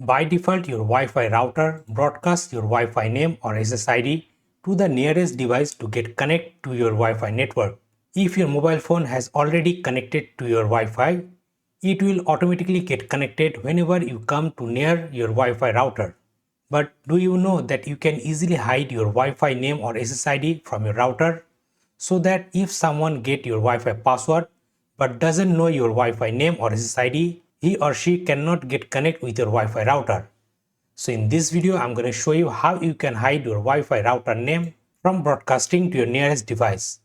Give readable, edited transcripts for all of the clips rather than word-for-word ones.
By default, your Wi-Fi router broadcasts your Wi-Fi name or SSID to the nearest device to get connected to your Wi-Fi network. If your mobile phone has already connected to your Wi-Fi, it will automatically get connected whenever you come to near your Wi-Fi router. But do you know that you can easily hide your Wi-Fi name or SSID from your router so that if someone gets your Wi-Fi password but doesn't know your Wi-Fi name or SSID, he or she cannot get connected with your Wi-Fi router. So in this video, I'm going to show you how you can hide your Wi-Fi router name from broadcasting to your nearest device.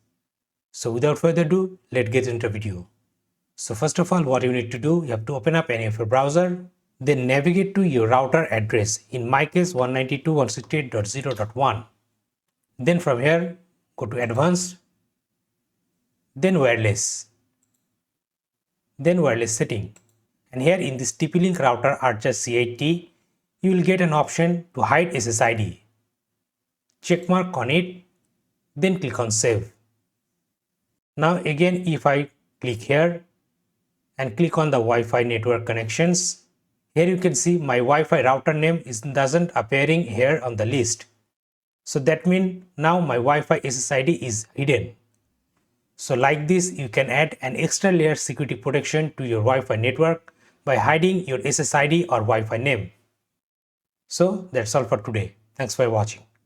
So without further ado, let's get into the video. So first of all, what you need to do, you have to open up any of your browser, then navigate to your router address. In my case, 192.168.0.1. Then from here, go to Advanced, then Wireless, then Wireless Setting. And here in this TP-Link router R-C8T, you will get an option to hide SSID. Check mark on it, then click on Save. Now again, if I click here and click on the Wi-Fi network connections, here you can see my Wi-Fi router name doesn't appearing here on the list. So that means now my Wi-Fi SSID is hidden. So like this, you can add an extra layer security protection to your Wi-Fi network by hiding your SSID or Wi-Fi name. So that's all for today. Thanks for watching.